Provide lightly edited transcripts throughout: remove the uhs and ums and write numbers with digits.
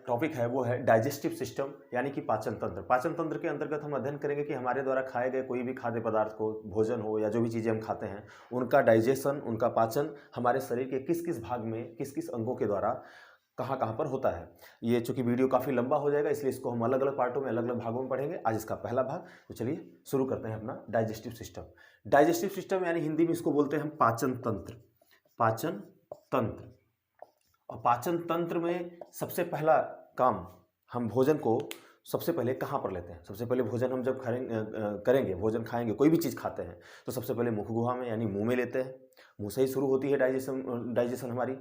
Topic है वो है डाइजेस्टिव सिस्टम यानी कि पाचन तंत्र। पाचन तंत्र के अंतर्गत हम अध्ययन करेंगे कि हमारे द्वारा खाए गए कोई भी खाद्य पदार्थ को, भोजन हो या जो भी चीज़ें हम खाते हैं, उनका डाइजेशन, उनका पाचन हमारे शरीर के किस किस भाग में, किस किस अंगों के द्वारा कहाँ कहाँ पर होता है। ये चूंकि वीडियो काफ़ी लंबा हो जाएगा इसलिए इसको हम अलग अलग पार्टों में, अलग अलग भागों में पढ़ेंगे। आज इसका पहला भाग, तो चलिए शुरू करते हैं अपना डाइजेस्टिव सिस्टम। डाइजेस्टिव सिस्टम यानी हिंदी में इसको बोलते हैं हम पाचन तंत्र। पाचन तंत्र, और पाचन तंत्र में सबसे पहला काम, हम भोजन को सबसे पहले कहाँ पर लेते हैं? सबसे पहले भोजन हम जब करेंगे, भोजन खाएंगे, कोई भी चीज़ खाते हैं तो सबसे पहले मुख गुहा में यानी मुंह में लेते हैं। मुंह से ही शुरू होती है डाइजेशन हमारी।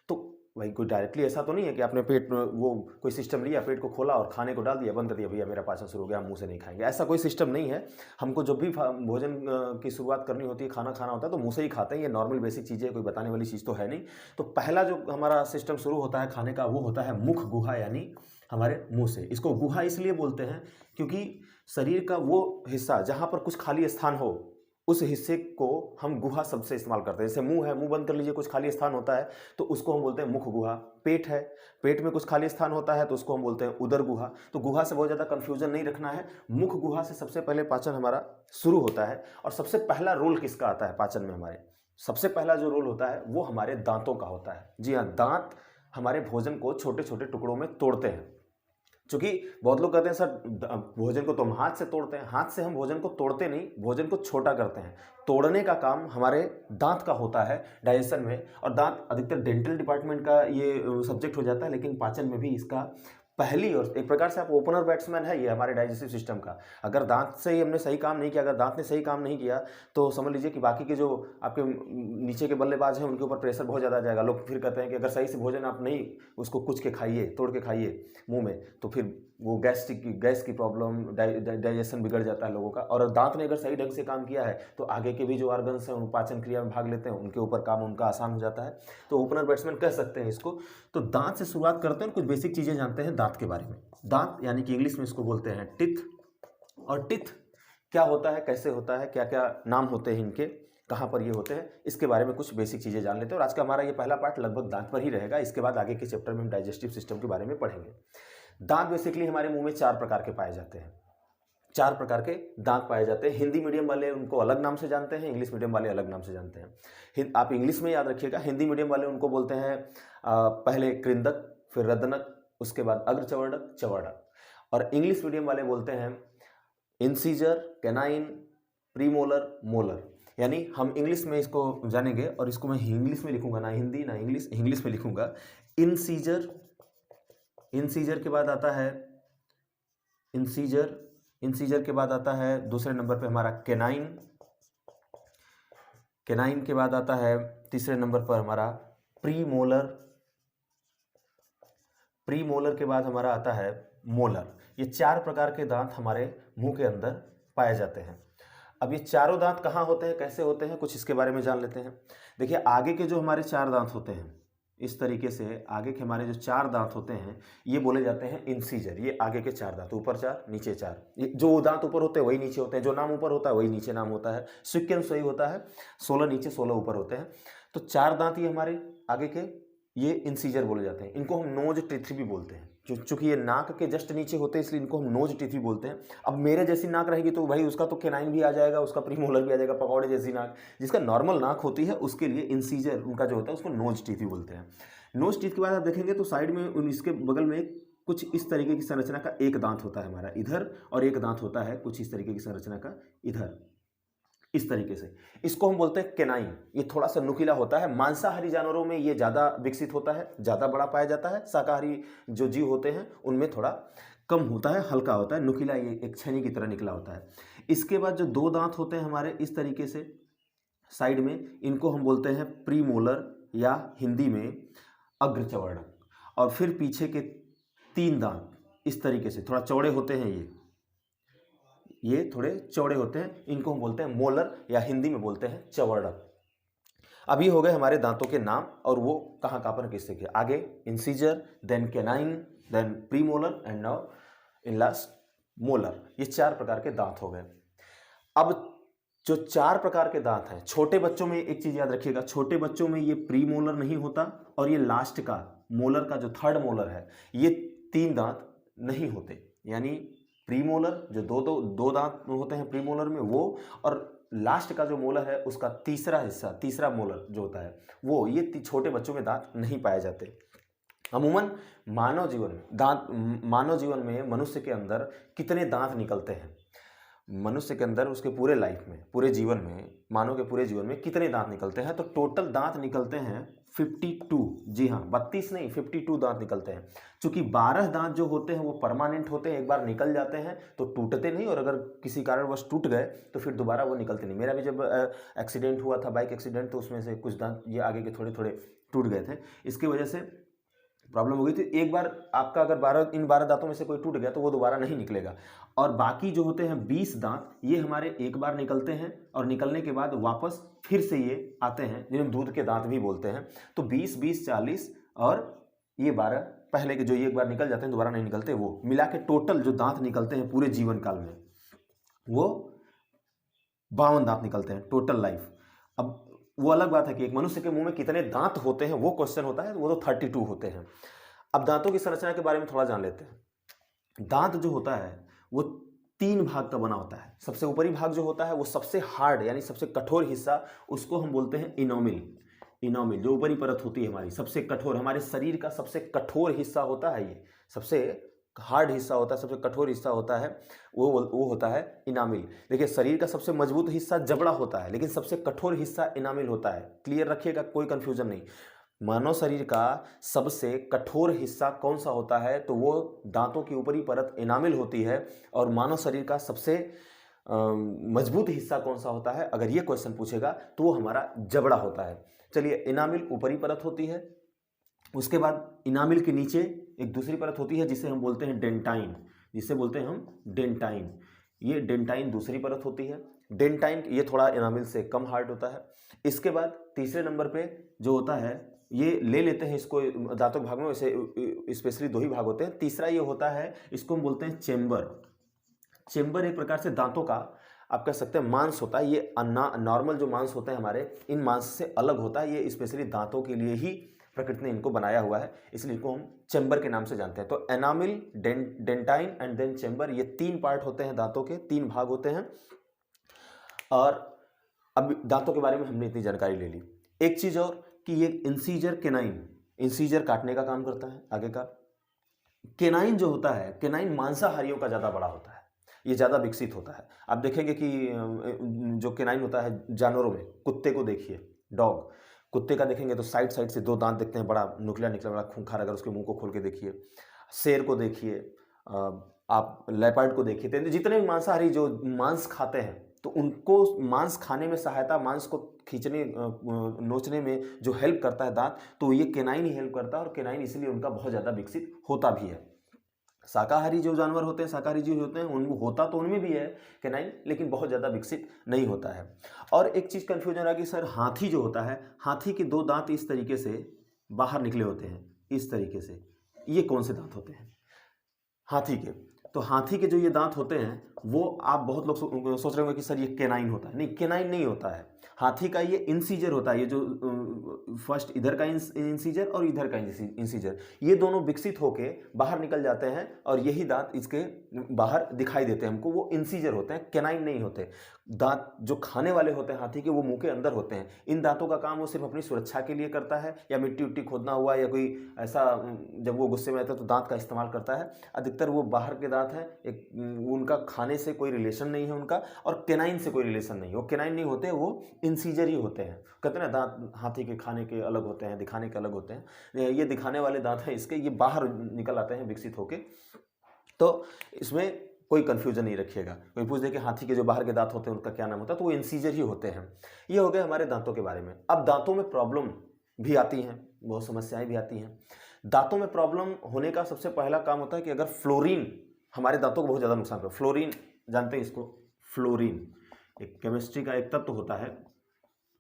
तो भाई कोई डायरेक्टली ऐसा तो नहीं है कि आपने पेट में वो कोई सिस्टम लिया, पेट को खोला और खाने को डाल दिया, बंद कर दिया, भैया मेरा पाचन शुरू हो गया, हम मुंह से नहीं खाएंगे। ऐसा कोई सिस्टम नहीं है। हमको जब भी भोजन की शुरुआत करनी होती है, खाना खाना होता है तो मुंह से ही खाते हैं। ये नॉर्मल बेसिक चीज़ें, कोई बताने वाली चीज़ तो है नहीं। तो पहला जो हमारा सिस्टम शुरू होता है खाने का वो होता है मुख गुहा यानी हमारे मुंह से। इसको गुहा इसलिए बोलते हैं क्योंकि शरीर का वो हिस्सा जहाँ पर कुछ खाली स्थान हो, उस हिस्से को हम गुहा शब्द से इस्तेमाल करते हैं। जैसे मुंह है, मुंह बंद कर लीजिए, कुछ खाली स्थान होता है तो उसको हम बोलते हैं मुख गुहा। पेट है, पेट में कुछ खाली स्थान होता है तो उसको हम बोलते हैं उदर गुहा। तो गुहा से बहुत ज़्यादा कंफ्यूजन नहीं रखना है। मुख गुहा से सबसे पहले पाचन हमारा शुरू होता है। और सबसे पहला रोल किसका आता है पाचन में? हमारे सबसे पहला जो रोल होता है वो हमारे दांतों का होता है। जी हाँ, दांत हमारे भोजन को छोटे छोटे टुकड़ों में तोड़ते हैं। क्योंकि बहुत लोग कहते हैं सर भोजन को तो हम हाथ से तोड़ते हैं। हाथ से हम भोजन को तोड़ते नहीं, भोजन को छोटा करते हैं। तोड़ने का काम हमारे दांत का होता है डाइजेशन में। और दांत अधिकतर डेंटल डिपार्टमेंट का ये सब्जेक्ट हो जाता है, लेकिन पाचन में भी इसका पहली, और एक प्रकार से आप ओपनर बैट्समैन है ये हमारे डाइजेस्टिव सिस्टम का। अगर दांत से ही हमने सही काम नहीं किया, अगर दांत ने सही काम नहीं किया तो समझ लीजिए कि बाकी के जो आपके नीचे के बल्लेबाज हैं उनके ऊपर प्रेशर बहुत ज़्यादा आ जाएगा। लोग फिर कहते हैं कि अगर सही से भोजन आप नहीं उसको कुच के खाइए, तोड़ के खाइए मुंह में, तो फिर वो गैस की प्रॉब्लम, डाइजेशन बिगड़ जाता है लोगों का। और दांत ने अगर सही ढंग से काम किया है तो आगे के भी जो ऑर्गन्स हैं उन पाचन क्रिया में भाग लेते हैं, उनके ऊपर काम उनका आसान हो जाता है। तो ओपनर बैट्समैन कह सकते हैं इसको। तो दांत से शुरुआत करते हैं, कुछ बेसिक चीज़ें जानते हैं दांत के बारे में। दांत यानी कि इंग्लिश में इसको बोलते हैं टिथ। और टिथ क्या होता है, कैसे होता है, क्या क्या नाम होते हैं इनके, कहाँ पर ये होते हैं, इसके बारे में कुछ बेसिक चीज़ें जान लेते हैं। और आज का हमारा ये पहला पार्ट लगभग दांत पर ही रहेगा। इसके बाद आगे के चैप्टर में हम डाइजेस्टिव सिस्टम के बारे में पढ़ेंगे। दांत बेसिकली हमारे मुंह में 4 प्रकार के पाए जाते हैं। 4 प्रकार के दांत पाए जाते हैं। हिंदी मीडियम वाले उनको अलग नाम से जानते हैं, इंग्लिश मीडियम वाले अलग नाम से जानते हैं। आप इंग्लिश में याद रखिएगा, हिंदी मीडियम वाले उनको बोलते हैं पहले कृंदक, फिर रदनक, उसके बाद अग्रचवर्णक, चवर्णक। और इंग्लिश मीडियम वाले बोलते हैं इंसीजर, कैनाइन, प्रीमोलर, मोलर। यानी हम इंग्लिश में इसको जानेंगे और इसको मैं इंग्लिश में लिखूंगा, ना हिंदी ना इंग्लिश, इंग्लिश में लिखूंगा। इंसीजर, इंसीजर के बाद आता है इंसीजर, इंसीजर के बाद आता है दूसरे नंबर पे हमारा कैनाइन, कैनाइन के बाद आता है तीसरे नंबर पर हमारा प्रीमोलर, प्रीमोलर के बाद हमारा आता है मोलर। ये 4 प्रकार के दांत हमारे मुंह के अंदर पाए जाते हैं। अब ये चारों दांत कहाँ होते हैं, कैसे होते हैं, कुछ इसके बारे में जान लेते हैं। देखिए आगे के जो हमारे 4 दांत होते हैं, इस तरीके से आगे के हमारे जो 4 दांत होते हैं ये बोले जाते हैं इंसीजर। ये आगे के 4 दांत, ऊपर 4 नीचे 4। ये जो दांत ऊपर होते हैं वही नीचे होते हैं, जो नाम ऊपर होता है वही नीचे नाम होता है। सीक्वेंस वही होता है, 16 नीचे 16 ऊपर होते हैं। तो 4 दांत ये हमारे आगे के, ये इंसीजर बोले जाते हैं। इनको हम नोज टीथ भी बोलते हैं। चूंकि ये नाक के जस्ट नीचे होते हैं इसलिए इनको हम नोज टीथ भी बोलते हैं। अब मेरे जैसी नाक रहेगी तो भाई उसका तो कैनाइन भी आ जाएगा, उसका प्रीमोलर भी आ जाएगा। पकौड़े जैसी नाक, जिसका नॉर्मल नाक होती है उसके लिए इंसीजर उनका जो होता है उसको नोज टीथ भी बोलते हैं। नोज टीथ के बाद आप देखेंगे तो साइड में इसके बगल में कुछ इस तरीके की संरचना का एक दांत होता है हमारा इधर, और एक दांत होता है कुछ इस तरीके की संरचना का इधर, इस तरीके से। इसको हम बोलते हैं कैनाइन। ये थोड़ा सा नुकीला होता है। मांसाहारी जानवरों में ये ज़्यादा विकसित होता है, ज़्यादा बड़ा पाया जाता है। शाकाहारी जो जीव होते हैं उनमें थोड़ा कम होता है, हल्का होता है, नुकीला, ये एक छेनी की तरह निकला होता है। इसके बाद जो 2 दांत होते हैं हमारे इस तरीके से साइड में, इनको हम बोलते हैं प्रीमोलर या हिंदी में अग्रचवर्णक। और फिर पीछे के 3 दांत इस तरीके से थोड़ा चौड़े होते हैं, ये थोड़े चौड़े होते हैं, इनको हम बोलते हैं मोलर या हिंदी में बोलते हैं चवर्णक। अब ये हो गए हमारे दांतों के नाम और वो कहाँ कहाँ पर किससे के। आगे incisor, then canine, then premolar and now in last molar. ये 4 प्रकार के दांत हो गए। अब जो 4 प्रकार के दांत हैं, छोटे बच्चों में एक चीज याद रखिएगा, छोटे बच्चों में ये प्रीमोलर नहीं होता और ये लास्ट का मोलर का जो 3rd मोलर है, ये 3 दांत नहीं होते, यानी प्रीमोलर जो दो दांत होते हैं प्रीमोलर में वो, और लास्ट का जो मोलर है उसका तीसरा हिस्सा, तीसरा मोलर जो होता है वो, ये छोटे बच्चों में दांत नहीं पाए जाते। अमूमन मानव जीवन में मनुष्य के अंदर कितने दांत निकलते हैं? मनुष्य के अंदर उसके पूरे लाइफ में, पूरे जीवन में, मानव के पूरे जीवन में कितने दांत निकलते हैं? तो टोटल दांत निकलते हैं 52। जी हाँ, 32 नहीं, 52 दांत निकलते हैं। चूंकि 12 दांत जो होते हैं वो परमानेंट होते हैं, एक बार निकल जाते हैं तो टूटते नहीं, और अगर किसी कारणवश टूट गए तो फिर दोबारा वो निकलते नहीं। मेरा भी जब एक्सीडेंट हुआ था, बाइक एक्सीडेंट, तो उसमें से कुछ दांत ये आगे के थोड़े थोड़े टूट गए थे, इसकी वजह से प्रॉब्लम हो गई थी। एक बार आपका अगर इन 12 दांतों में से कोई टूट गया तो वो दोबारा नहीं निकलेगा। और बाकी जो होते हैं 20 दांत, ये हमारे एक बार निकलते हैं और निकलने के बाद वापस फिर से ये आते हैं, जिन्हें दूध के दांत भी बोलते हैं। तो 20, 20, 40 और ये 12 पहले के जो ये एक बार निकल जाते हैं दोबारा नहीं निकलते, वो मिला के टोटल जो दांत निकलते हैं पूरे जीवन काल में वो 52 दांत निकलते हैं टोटल लाइफ। अब वो अलग बात है कि एक मनुष्य के मुंह में कितने दांत होते हैं वो क्वेश्चन होता है, वो तो 32 होते हैं। अब दांतों की संरचना के बारे में थोड़ा जान लेते हैं। दांत जो होता है वो 3 भाग का बना होता है। सबसे ऊपरी भाग जो होता है वो सबसे हार्ड यानी सबसे कठोर हिस्सा, उसको हम बोलते हैं इनोमिल। इनोमिल जो ऊपरी परत होती है हमारी, सबसे कठोर, हमारे शरीर का सबसे कठोर हिस्सा होता है, ये सबसे हार्ड हिस्सा होता है, सबसे कठोर हिस्सा होता है वो होता है इनामिल। देखिए, शरीर का सबसे मजबूत हिस्सा जबड़ा होता है, लेकिन सबसे कठोर हिस्सा इनामिल होता है। क्लियर रखिएगा, कोई कंफ्यूजन नहीं। मानव शरीर का सबसे कठोर हिस्सा कौन सा होता है? तो वो दांतों की ऊपरी परत इनामिल होती है। और मानव शरीर का सबसे मजबूत हिस्सा कौन सा होता है, अगर ये क्वेश्चन पूछेगा तो वो हमारा जबड़ा होता है। चलिए, इनामिल ऊपरी परत होती है, उसके बाद इनामिल के नीचे एक दूसरी परत होती है जिसे हम बोलते हैं डेंटाइन, जिसे बोलते हैं हम डेंटाइन। ये डेंटाइन दूसरी परत होती है। डेंटाइन ये थोड़ा इनामिल से कम हार्ड होता है। इसके बाद तीसरे नंबर पे जो होता है, ये ले लेते हैं इसको दांतों के भाग में, वैसे स्पेशली 2 ही भाग होते हैं। तीसरा ये होता है, इसको हम बोलते हैं चेम्बर। चेम्बर एक प्रकार से दांतों का आप कह सकते हैं मांस होता है। ये नॉर्मल जो मांस होते हैं हमारे, इन मांस से अलग होता है। ये स्पेशली दांतों के लिए ही प्रकृति ने इनको बनाया हुआ है, इसलिए इनको हम चेम्बर के नाम से जानते हैं। तो enamel, dentine and then chamber, ये 3 पार्ट होते हैं दांतों के, 3 भाग होते हैं। और अब दांतों के बारे में हमने इतनी जानकारी ले ली। एक चीज और कि ये इंसीजर, केनाइन, इंसीजर काटने का काम करता है आगे का। केनाइन जो होता है, केनाइन मांसाहारियों का ज़्यादा बड़ा होता है, ये ज़्यादा विकसित होता है। आप देखेंगे कि जो केनाइन होता है जानवरों में, कुत्ते को देखिए, डॉग, कुत्ते का देखेंगे तो साइड से 2 दांत दिखते हैं, बड़ा नुकीला निकला, बड़ा खूंखार। अगर उसके मुंह को खोल के देखिए, शेर को देखिए, आप लेपर्ड को देखिए, तो जितने भी मांसाहारी जो मांस खाते हैं, तो उनको मांस खाने में सहायता, मांस को खींचने नोचने में जो हेल्प करता है दांत, तो ये केनाइन ही हेल्प करता है। और केनाइन इसलिए उनका बहुत ज़्यादा विकसित होता भी है। शाकाहारी जो जानवर होते हैं, शाकाहारी जीव होते हैं, उनको होता तो उनमें भी है कैनाइन, लेकिन बहुत ज़्यादा विकसित नहीं होता है। और एक चीज़ कन्फ्यूजन रहा कि सर हाथी जो होता है, हाथी के 2 दांत इस तरीके से बाहर निकले होते हैं, इस तरीके से, ये कौन से दांत होते हैं हाथी के? तो हाथी के जो ये दांत होते हैं वो आप बहुत लोग सोच रहे होंगे कि सर ये केनाइन होता है। नहीं, केनाइन नहीं होता है। हाथी का ये इंसीजर होता है, ये जो फर्स्ट इधर का इंसीजर और इधर का इंसीजर, ये दोनों विकसित होके बाहर निकल जाते हैं और यही दांत इसके बाहर दिखाई देते हैं हमको, वो इंसीजर होते हैं, केनाइन नहीं होते। दांत जो खाने वाले होते हैं हाथी के, वो मुंह के अंदर होते हैं। इन दांतों का काम वो सिर्फ अपनी सुरक्षा के लिए करता है, या मिट्टी उट्टी खोदना हुआ, या कोई ऐसा जब वो गुस्से में आता है तो दांत का इस्तेमाल करता है। अधिकतर वो बाहर के दांत हैं, एक उनका खाने से कोई रिलेशन नहीं है उनका, और केनाइन से कोई रिलेशन नहीं है। वो केनाइन नहीं होते, वो इंसीजर ही होते हैं। कहते हैं ना दांत हाथी के खाने के अलग होते हैं, दिखाने के अलग होते हैं। ये दिखाने वाले दांत हैं इसके, ये बाहर निकल आते हैं विकसित होके। तो इसमें कोई कंफ्यूजन नहीं रखिएगा। कोई पूछ दे कि हाथी के जो बाहर के दांत होते हैं उनका क्या नाम होता है, तो वो इंसीजर ही होते हैं। ये हो गए हमारे दांतों के बारे में। अब दांतों में प्रॉब्लम भी आती हैं, बहुत समस्याएं भी आती हैं। दांतों में प्रॉब्लम होने का सबसे पहला काम होता है कि अगर फ्लोरीन हमारे दांतों को बहुत ज़्यादा नुकसान करे। फ्लोरीन जानते हैं इसको? फ्लोरीन एक केमिस्ट्री का एक तत्व होता है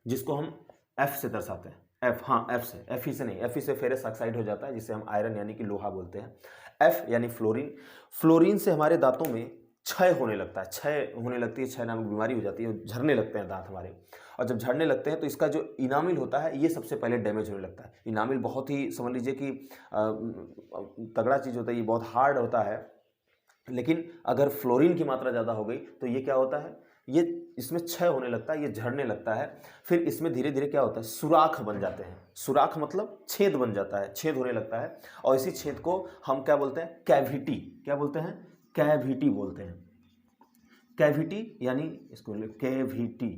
जिसको हम F से दर्शाते हैं। F, हाँ F से, Fe से नहीं, Fe से फेरस ऑक्साइड हो जाता है जिसे हम आयरन यानी कि लोहा बोलते हैं। F यानी फ्लोरीन। फ्लोरीन से हमारे दांतों में क्षय होने लगता है, क्षय होने लगती है, क्षय नामक बीमारी हो जाती है, झरने लगते हैं दांत हमारे। और जब झड़ने लगते हैं तो इसका जो इनामिल होता है ये सबसे पहले डैमेज होने लगता है। इनामिल बहुत ही समझ लीजिए कि तगड़ा चीज़ होता है, ये बहुत हार्ड होता है। लेकिन अगर फ्लोरीन की मात्रा ज़्यादा हो गई तो ये क्या होता है, ये इसमें क्षय होने लगता है, ये झड़ने लगता है। फिर इसमें धीरे धीरे क्या होता है, सुराख बन जाते हैं। सुराख मतलब छेद बन जाता है, छेद होने लगता है। और इसी छेद को हम क्या बोलते हैं, कैविटी। क्या बोलते हैं, कैविटी बोलते हैं। कैविटी यानी इसको कैविटी,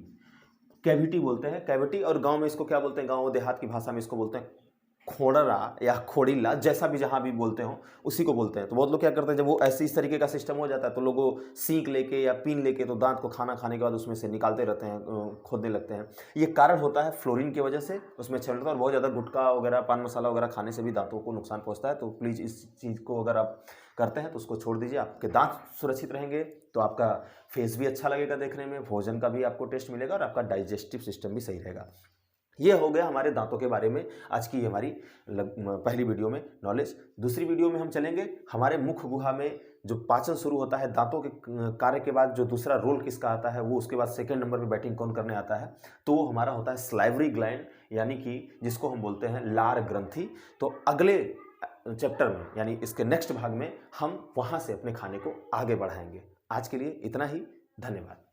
कैविटी बोलते हैं, कैविटी। और गांव में इसको क्या बोलते हैं, गांव देहात की भाषा में इसको बोलते हैं खोड़रा या खोड़िल्ला, जैसा भी जहाँ भी बोलते हो उसी को बोलते हैं। तो बहुत लोग क्या करते हैं, जब वो ऐसे इस तरीके का सिस्टम हो जाता है तो लोग वो सीख लेके या पीन लेके तो दांत को खाना खाने के बाद उसमें से निकालते रहते हैं, खोदने लगते हैं। ये कारण होता है फ्लोरीन की वजह से उसमें छेद होता है। और बहुत ज़्यादा गुटखा वगैरह, पान मसाला वगैरह खाने से भी दांतों को नुकसान पहुँचता है। तो प्लीज़ इस चीज़ को अगर आप करते हैं तो उसको छोड़ दीजिए। आपके दांत सुरक्षित रहेंगे तो आपका फेस भी अच्छा लगेगा देखने में, भोजन का भी आपको टेस्ट मिलेगा और आपका डाइजेस्टिव सिस्टम भी सही रहेगा। ये हो गया हमारे दांतों के बारे में आज की हमारी पहली वीडियो में नॉलेज। दूसरी वीडियो में हम चलेंगे हमारे मुख गुहा में जो पाचन शुरू होता है, दांतों के कार्य के बाद जो दूसरा रोल किसका आता है, वो उसके बाद सेकंड नंबर पे बैटिंग कौन करने आता है, तो वो हमारा होता है स्लाइवरी ग्लैंड, यानी कि जिसको हम बोलते हैं लार ग्रंथि। तो अगले चैप्टर में यानी इसके नेक्स्ट भाग में हम वहाँ से अपने खाने को आगे बढ़ाएंगे। आज के लिए इतना ही, धन्यवाद।